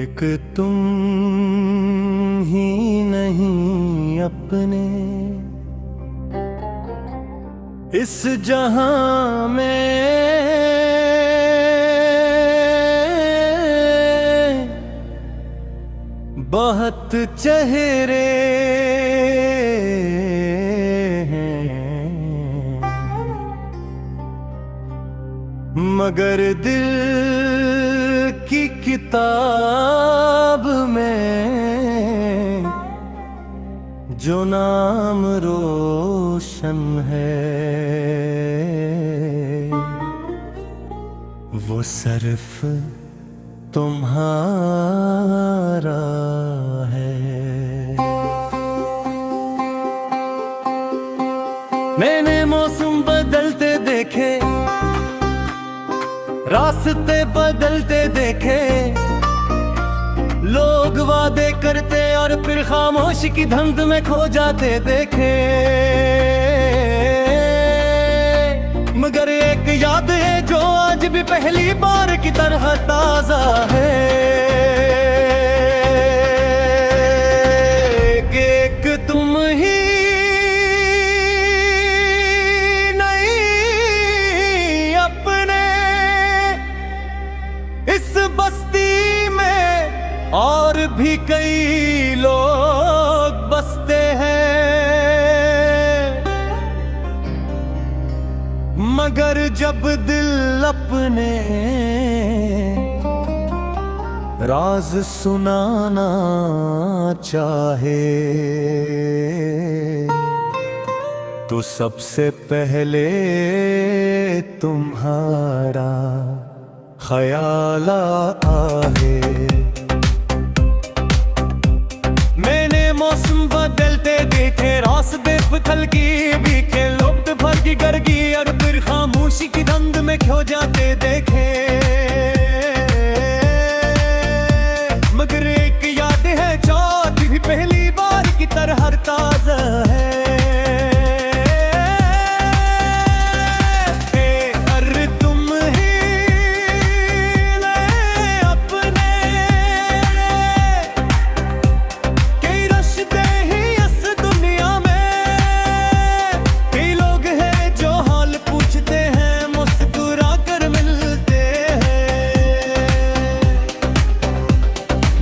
एक तुम ही नहीं अपने इस जहां में, बहुत चेहरे हैं मगर दिल की किताब में जो नाम रोशन है वो सिर्फ तुम्हारा है। मैंने मौसम बदलते देखे, रास्ते बदलते देखे, लोग वादे करते और फिर खामोशी की धुंध में खो जाते देखे। मगर एक याद है जो आज भी पहली बार की तरह ताजा है कि एक तुम ही नहीं अपने इस बस्ती में और भी कई लोग बसते हैं, मगर जब दिल अपने राज सुनाना चाहे तो सबसे पहले तुम्हारा ख्याल आहे। मैंने मौसम बदलते देखे, रास्ते पथल की बीखे, लोग भर की गर्गी और फिर खामोशी की धुंध में खो जाते देखे। मगर एक याद है जो भी पहली बार की तरह ताजा है।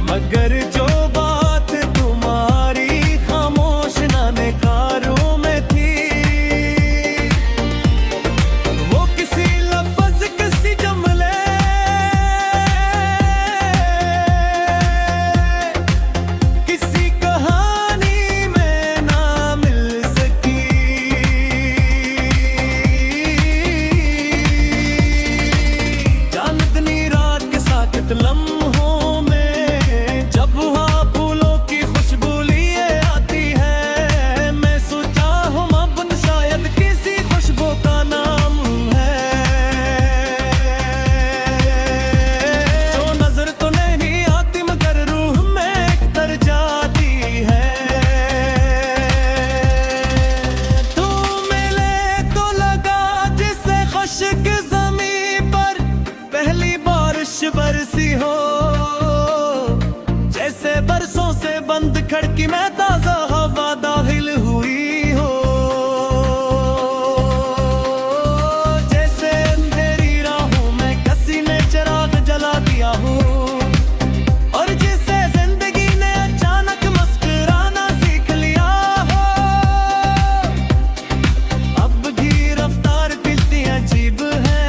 मगर जो बात तुम्हारी खामोश नानेकारों में थी, वो किसी लफ्ज किसी जुमले किसी कहानी में ना मिल सकी। चांदनी रात के साथ लम्हों बरसी हो जैसे बरसों से बंद खिड़की में ताजा हवा दाखिल हुई हो, जैसे अंधेरी राहों में किसी ने चिराग जला दिया हो, और जिसे जिंदगी ने अचानक मुस्कुराना सीख लिया हो। अब भी रफ्तार दिल की अजीब है,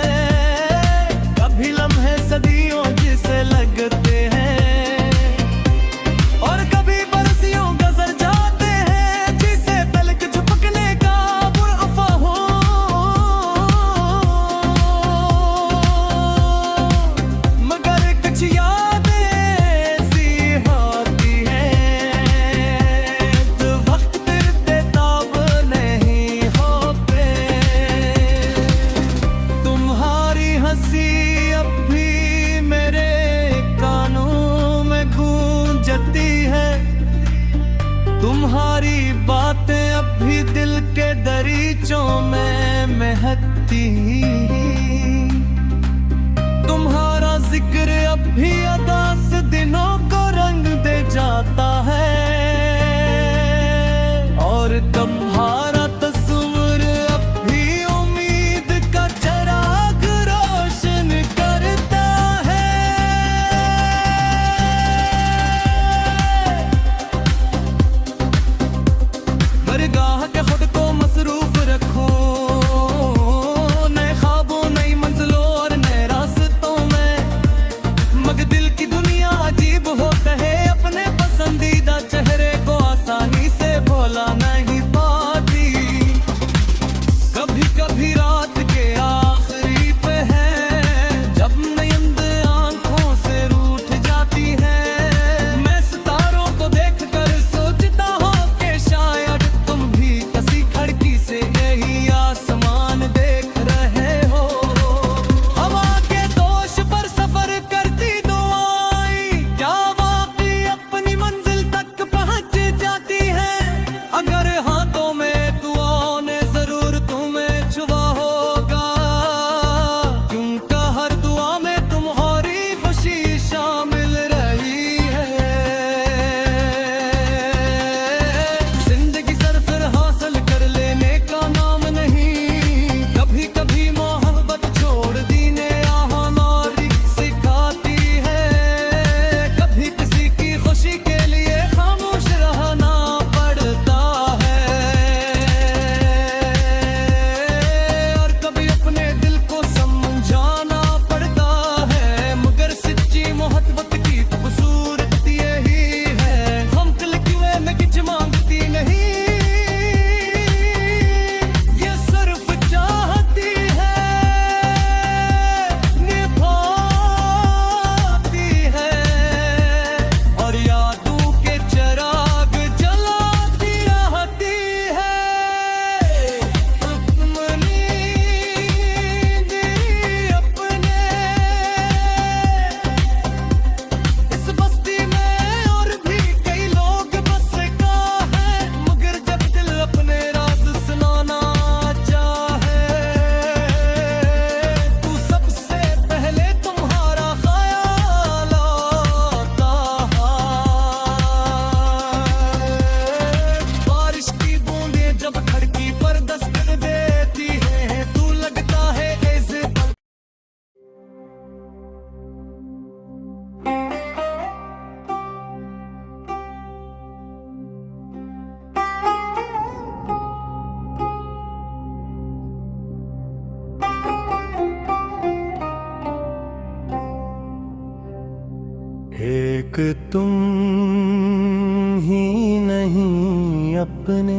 कभी लम्हे सदियों जिसे लगते हैं, और कभी बरसियों गुजर जाते हैं जिसे तलक झपकने का बुरअफ़ा हो। मगर कुछ यादें ऐसी होती हैं जो वक्त फिरते ताब नहीं होते। तुम्हारी हंसी अब भी मेरे कानों में गूंजती है, तुम्हारी बातें अब भी दिल के दरीचों में महकती, तुम्हारा जिक्र अब भी अदा से दिनों एक तुम ही नहीं अपने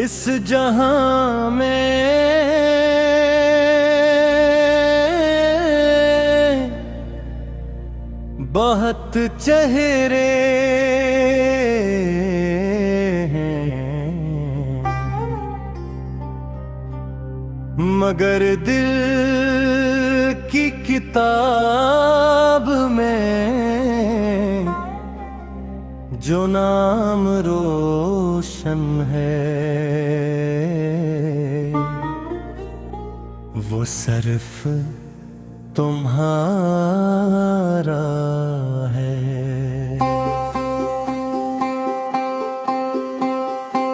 इस जहां में, बहुत चेहरे हैं मगर दिल की किताब में जो नाम रोशन है वो सिर्फ तुम्हारा है।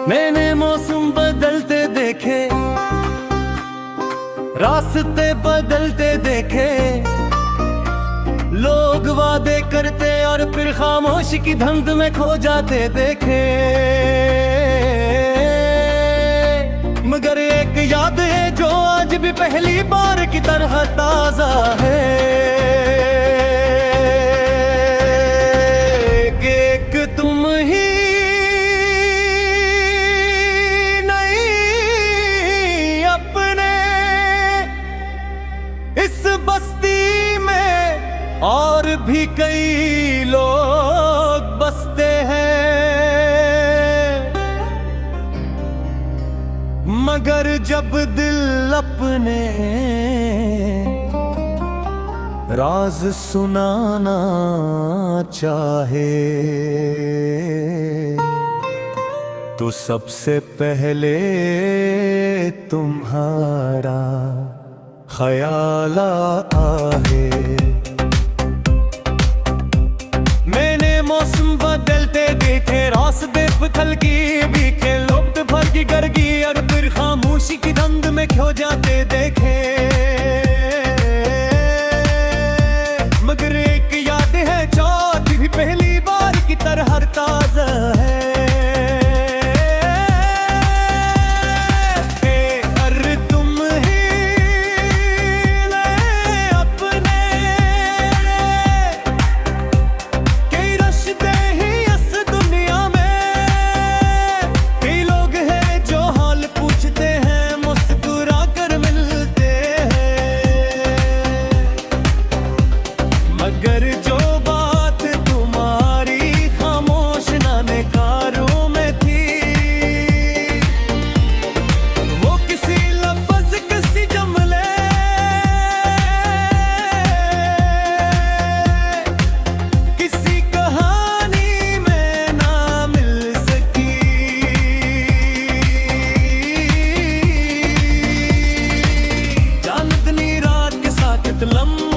मैंने मौसम बदलते देखे, रास्ते बदलते देखे, लोग वादे करते और फिर खामोशी की धुंध में खो जाते देखे, मगर एक याद है जो आज भी पहली बार की तरह ताजा है। एक तुम ही नहीं अपने इस बस्ती में और भी कई लोग बसते हैं, मगर जब दिल अपने राज सुनाना चाहे तो सबसे पहले तुम्हारा ख्याल आहे। मैंने मौसम बदलते देखे, रास्ते पथल की बीखे, लोग भर की गर्गी और फिर खामोशी की धुंध में खो जाते देखे, मगर एक याद है जो भी पहली बार की तरह ताजा है। मगर जो बात तुम्हारी खामोश नानेकारों में थी, वो किसी लफ्ज़ किसी जुमले किसी कहानी में ना मिल सकी। चांदनी रात के साथ लम्हों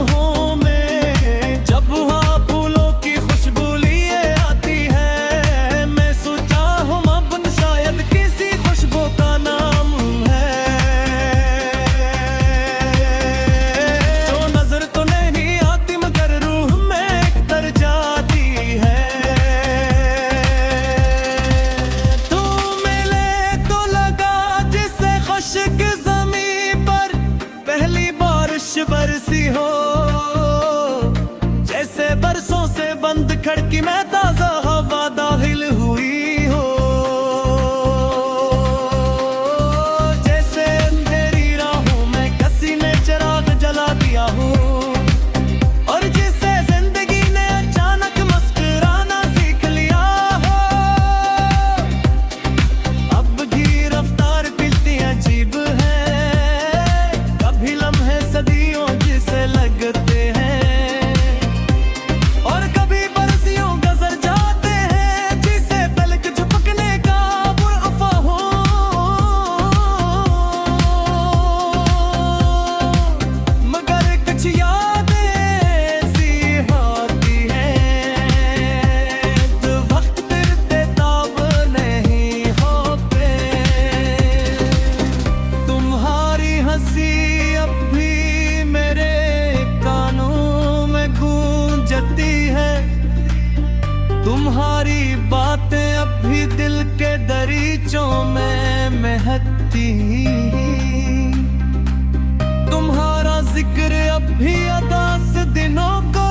बरसी हो जैसे बरसों से बंद खिड़की में ताजा हवा दाखिल हुई हो, जैसे अंधेरी राहों में किसी ने चिराग जला दिया हो, और जिसे जिंदगी ने अचानक मुस्कुराना सीख लिया हो। अब की रफ्तार कितनी अजीब है, कभी लम्हे सदियों जिसे लगते हैं, और कभी बरसियों गुजर जाते हैं जिसे पलक झपकने का बुरअफ़ा हो। मगर कुछ यादें ऐसी होती हैं जो वक्त फिरते ताब नहीं होते। तुम्हारी हंसी अब भी मेरे कानों में गूंजती है, तुम्हारी बातें अब भी दिल के दरीचों में महकती, तुम्हारा जिक्र अब भी अदास दिनों को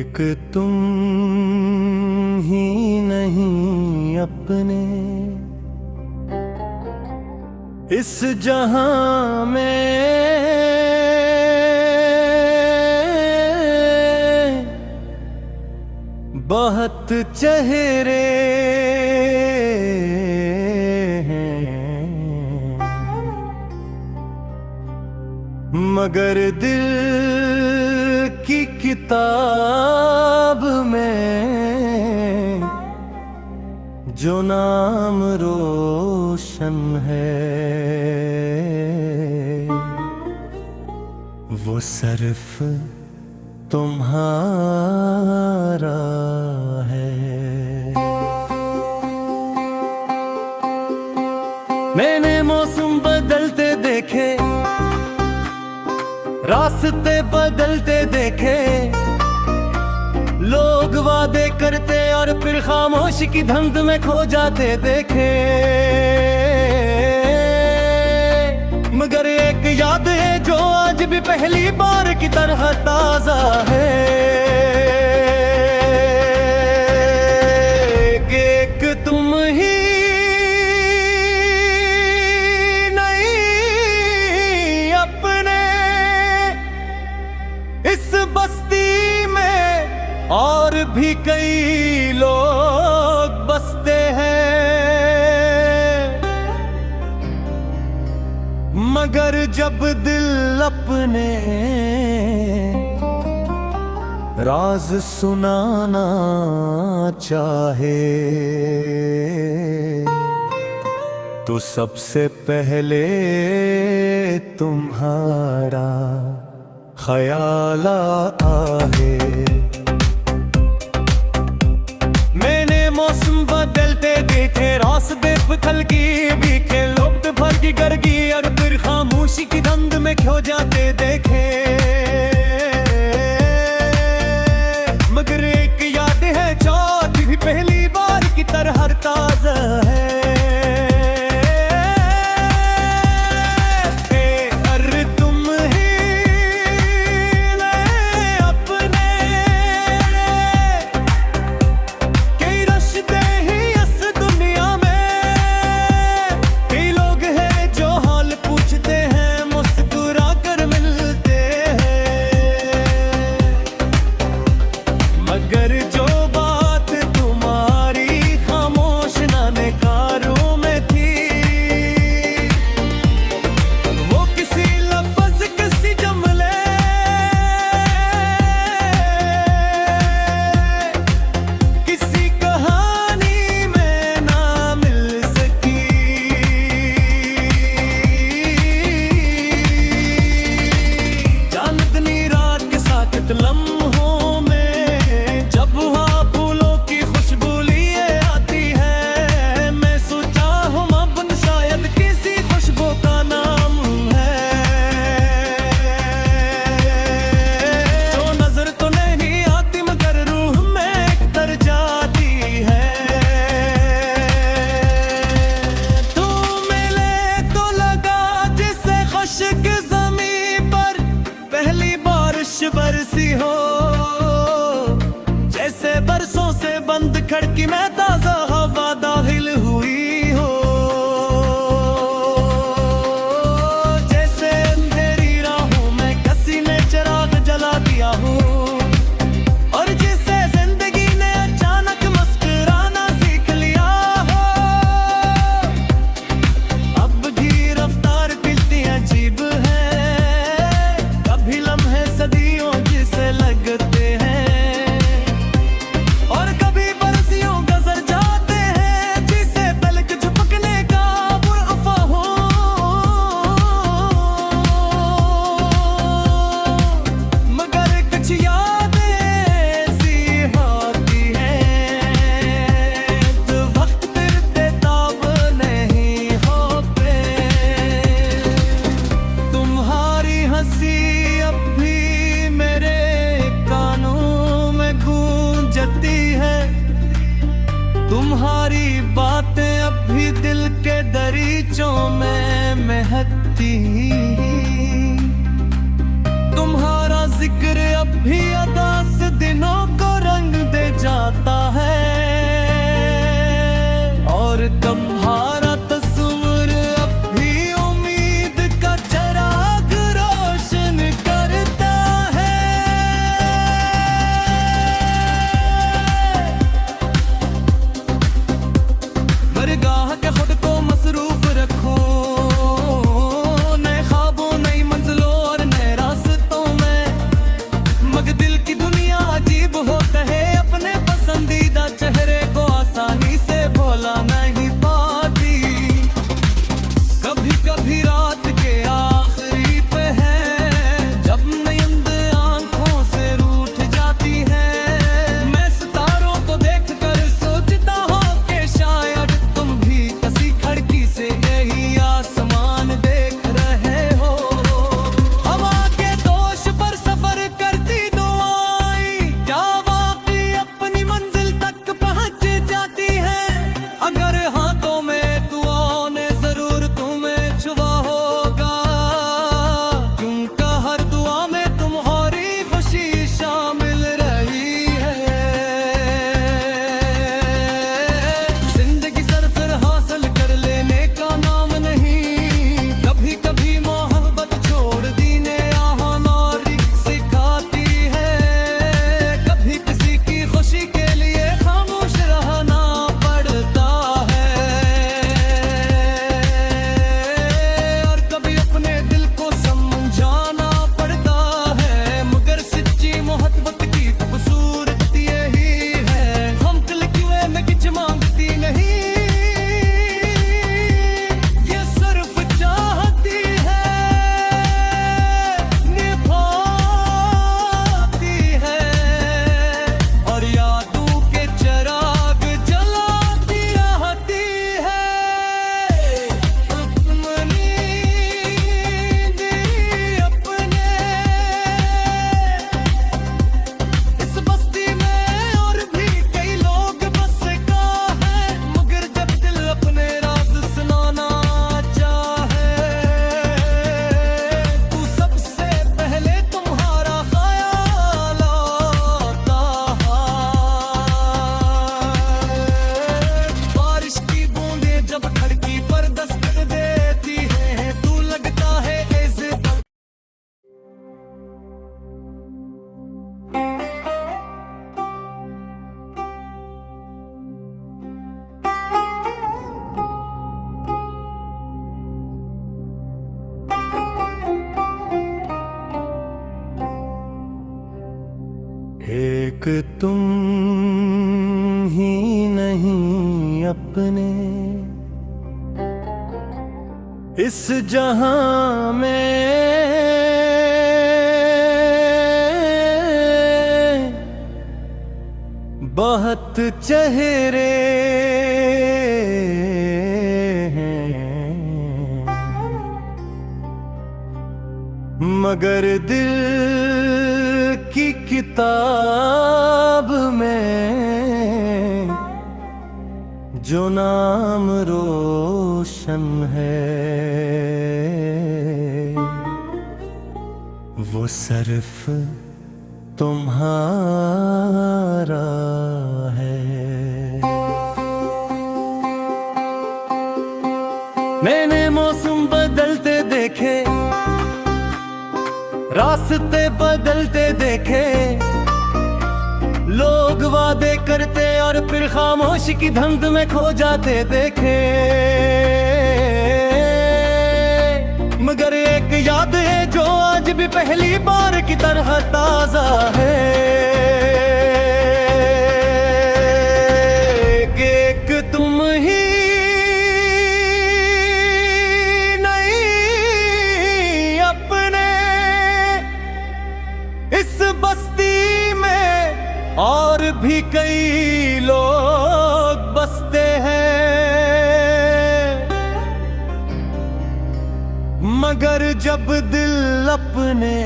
एक तुम ही नहीं अपने इस जहां में, बहुत चेहरे हैं मगर दिल की किताब में जो नाम रोशन है वो सिर्फ तुम्हारा है। मैंने मौसम बदलते देखे, रास्ते बदलते देखे, लोग वादे करते और फिर खामोशी की धुंध में खो जाते देखे, मगर एक याद है जो आज भी पहली बार की तरह ताजा है। एक तुम ही नहीं अपने इस बस्ती में और भी कई लोग बसते हैं, मगर जब दिल अपने राज सुनाना चाहे तो सबसे पहले तुम्हारा ख्याल आहे। मैंने मौसम बदलते देखे, रास्ते पथल की बीखे, लोग भर की गर्गी और फिर खामोशी की धुंध में खो जाते देखे, मगर एक याद है जो आज भी पहली बार की तरह ताजा है। लम्हों में जब वहाँ फूलों की खुशबू लिए आती है, मैं सोचा हूँ अब शायद किसी खुशबू का नाम है, जो नजर तो नहीं आती मगर रूह में तर जाती है। तू मिले तो लगा जिसे खुशक ज़मीं पर पहली बारिश बरसी हो, जैसे बरसों से बंद खिड़की में ताजा हवा दाखिल हुई हो, जैसे अंधेरी राहों में किसी ने चिराग जला दिया हो, और जिसे जिंदगी ने अचानक मुस्कुराना सीख लिया हो। अब भी रफ्तार कितनी अजीब है, कभी लम्हे सदियों जिसे लगते हैं, और कभी बरसियों गुजर जाते हैं जिसे पलक झपकने का बुरअफ़ा हो। मगर कुछ यादें ऐसी होती हैं जो वक्त फिर बेताब नहीं होते। तुम्हारी हंसी अब भी मेरे कानों में गूंजती है, तुम्हारी बातें अब भी दिल के दरीचों में महकती, तुम्हारा जिक्र अब भी अदास दिनों का एक तुम ही नहीं अपने इस जहां में, बहुत चेहरे हैं मगर दिल की किताब में जो नाम रोशन है वो सिर्फ तुम्हारा है। मैंने मौसम बदलते देखे, रास्ते बदलते देखे, लोग वादे करते और फिर खामोशी की धुंध में खो जाते देखे। मगर एक याद है जो आज भी पहली बार की तरह ताजा है, कि एक तुम ही नहीं अपने इस बस्ती में और भी कई लोग बसते हैं, मगर जब दिल अपने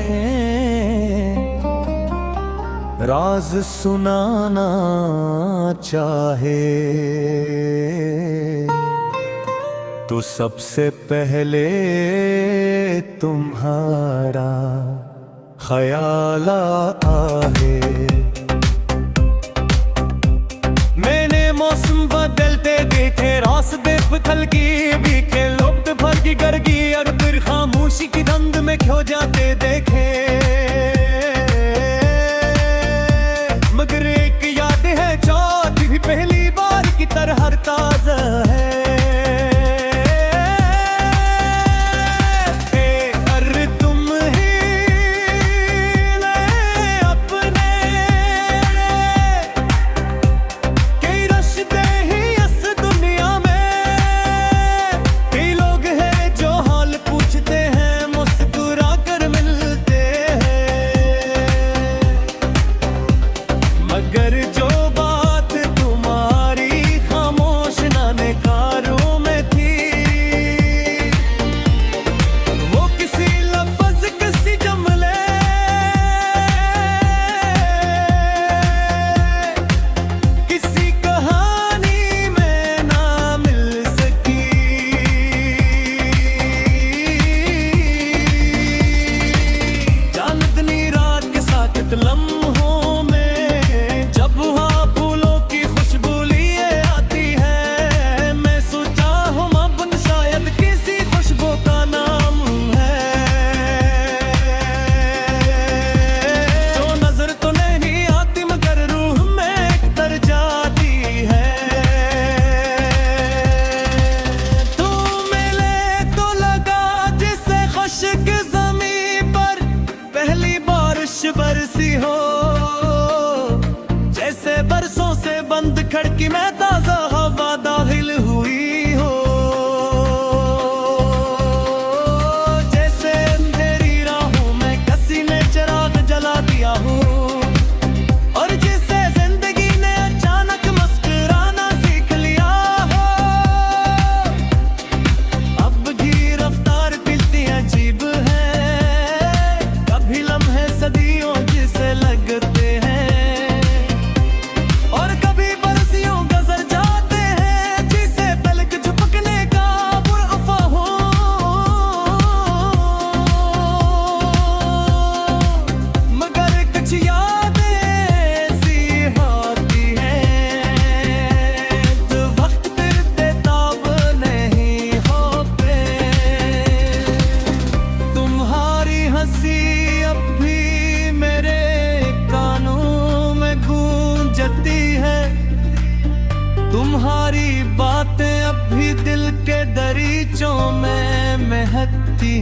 राज सुनाना चाहे तो सबसे पहले तुम्हारा ख्याल आहे। मैंने मौसम बदलते देखे, रास्ते पथल की बीखे, लोग भर की गर्गी और फिर खामोशी की धुंध में खो जाते देखे। मगर एक याद है जो भी पहली बार की तरह ताजा है, मगर जो बात तुम्हारी खामोश नानेकारों में थी, वो किसी लफ्ज किसी जुमले किसी कहानी में ना मिल सकी। चांदनी रात के साथ लम्हों बरसी हो जैसे बरसों से बंद खिड़की में ताजा हवा दाखिल हुई हो, जैसे अंधेरी राहों में किसी ने चिराग जला दिया हो, और जिसे जिंदगी ने अचानक मुस्कुराना सीख लिया हो। अब की रफ्तार कितनी अजीब है, कभी लम्हे सदियों जिसे लगते हैं, और कभी बरसियों गुजर जाते हैं जिसे पलक झपकने का बुरअफ़ा हो। मगर कुछ यादें ऐसी होती हैं जो वक्त फिर बेताब नहीं होते। तुम्हारी हंसी अब भी मेरे कानों में गूंजती है, तुम्हारी बातें अब भी दिल के दरीचों में महकती